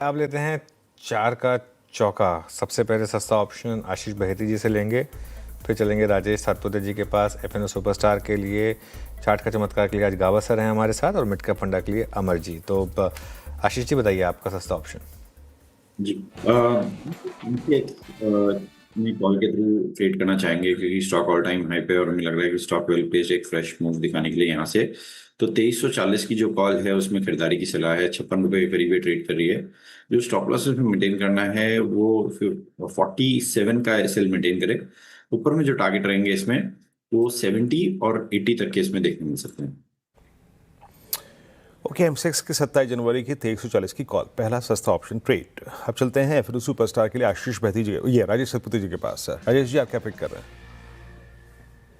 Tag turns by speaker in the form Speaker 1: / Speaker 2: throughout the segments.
Speaker 1: आप लेते हैं 4 का चौका। सबसे पहले सस्ता ऑप्शन आशीष बहेती जी से लेंगे, फिर चलेंगे राजेश सातपुते जी के पास एफएनओ सुपरस्टार के लिए। चार्ट का चमत्कार के लिए आज गावा सर हैं हमारे साथ और मिड कैप फंडा के लिए अमर जी। तो आशीष जी बताइए आपका सस्ता ऑप्शन।
Speaker 2: जी अपनी कॉल के थ्रू ट्रेड करना चाहेंगे क्योंकि स्टॉक ऑल टाइम हाई पे और हमें लग रहा है कि स्टॉक वेल पेज एक फ्रेश मूव दिखाने के लिए यहाँ से तो 2340 की जो कॉल है उसमें खरीदारी की सलाह है। 56 रुपए के करीब ट्रेड कर रही है। जो स्टॉप लॉस में मेंटेन करना है वो 47 का एसएल मेंटेन करे। ऊपर में जो टारगेट रहेंगे इसमें वो 70 और 80 तक के इसमें देखने मिल सकते हैं।
Speaker 3: ओके, एमसेक्स की 27 जनवरी की 2340 की कॉल, पहला सस्ता ऑप्शन ट्रेड। अब चलते हैं एफएनओ सुपरस्टार के लिए आशीष बहेती जी, ये राजेश सतपुते जी के पास। राजेश जी, आप क्या पिक कर रहे हैं?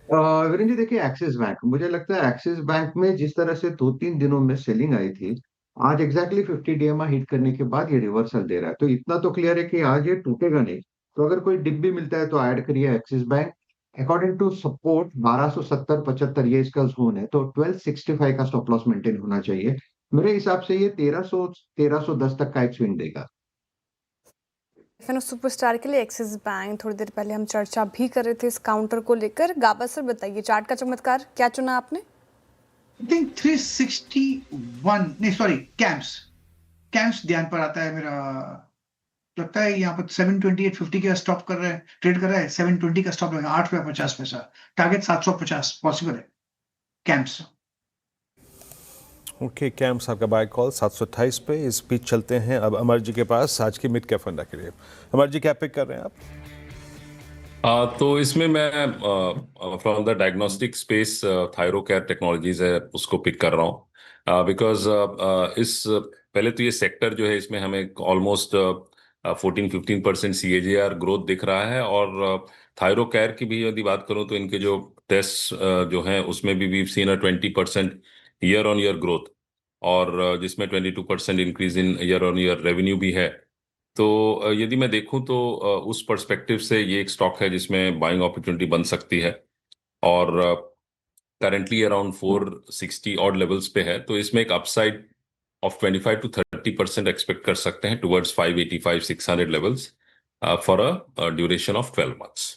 Speaker 4: वीरेंद्र जी, देखिए एक्सिस बैंक, मुझे लगता है एक्सिस बैंक में जिस तरह से 2-3 दिनों में सेलिंग आई थी, आज एग्जैक्टली 50 डीएमआई हिट करने के बाद ये रिवर्सल दे रहा है। तो इतना तो क्लियर है कि आज ये टूटेगा नहीं। तो अगर कोई डिप भी मिलता है तो ऐड करिए Axis Bank. According to support 1270-75 ये इसका जोन है, तो 1265 का स्टॉप लॉस मेंटेन होना चाहिए। मेरे हिसाब से ये 1310 तक का एक स्विंग देगा।
Speaker 5: एफएनओ सुपरस्टार के लिए एक्सिस बैंक, थोड़ी देर पहले हम चर्चा भी कर रहे थे इस काउंटर को लेकर। गाबा सर बताइए, चार्ट का चमत्कार क्या चुना आपने?
Speaker 6: आई थिंक 361 नहीं सॉरी कैम्स ध्यान पर आता है मेरा। लगता है यहाँ पर 728.50 का स्टॉप कर रहा है, ट्रेड कर रहा है। 720 का स्टॉप रहेगा, 8 रुपया 50 पैसा। टारगेट 750 पॉसिबल है कैम्स।
Speaker 3: ओके, कैम्स आपका बाय कॉल 728 पे। इस बीच चलते हैं अब अमर जी के पास आज के मिड कैप फंडा के लिए। अमर जी, क्या पिक कर रहे हैं आप?
Speaker 7: तो इसमें मैं from the diagnostic space Thyrocare technologies है उसको पिक कर रहा हूँ बिकॉज इस पहले तो ये सेक्टर जो है इसमें हमें ऑलमोस्ट 14-15% CAGR ग्रोथ दिख रहा है। और थायरोकेयर की भी यदि बात करूँ तो इनके जो टेस्ट जो हैं उसमें भी we seen 20% year on year growth, और जिसमें 22% increase in year on year revenue भी है। तो यदि मैं देखूं तो उस पर्सपेक्टिव से ये एक स्टॉक है जिसमें बाइंग अपॉर्चुनिटी बन सकती है। और करंटली अराउंड 460 ऑड लेवल्स पे है, तो इसमें एक अपसाइड ऑफ 25-30% एक्सपेक्ट कर सकते हैं towards 585-600 levels for a duration of 12 months.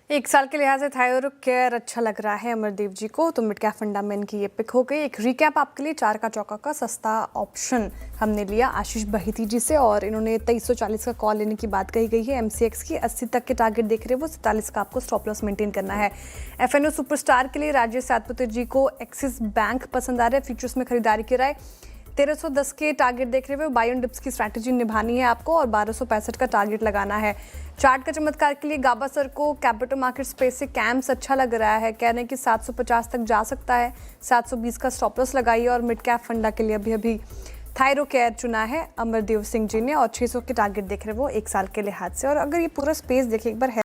Speaker 5: एक साल के लिहाज से थायरोकेयर अच्छा लग रहा है अमरदेव जी को, तो मिड कैप फंडा में इनकी ये पिक हो गई। एक रिकैप आपके लिए, 4 का चौका का सस्ता ऑप्शन हमने लिया आशीष बहेती जी से, और इन्होंने 2340 का कॉल लेने की बात कही गई है। एमसीएक्स की 80 तक के टारगेट देख रहे हैं वो, 47 का आपको स्टॉप लॉस मेंटेन करना है। एफएनओ सुपरस्टार के लिए राजेश सातपुते जी को एक्सिस बैंक पसंद आ रहा है, फ्यूचर्स में खरीदारी की राय। 1310 के टारगेट देख रहे हुए बाय ऑन डिप्स की स्ट्रैटेजी निभानी है आपको, और 1265 का टारगेट लगाना है। चार्ट का चमत्कार के लिए गाबा सर को कैपिटल मार्केट स्पेस से कैम्स अच्छा लग रहा है, कह रहे हैं कि 750 तक जा सकता है। 720 का स्टॉप लॉस लगाइए। और मिड कैप फंडा के लिए अभी थायरोकेयर चुना है अमरदेव सिंह जी ने, और 600 के टारगेट देख रहे हैं वो एक साल के लिहाज से। और अगर ये पूरा स्पेस देखिए एक बार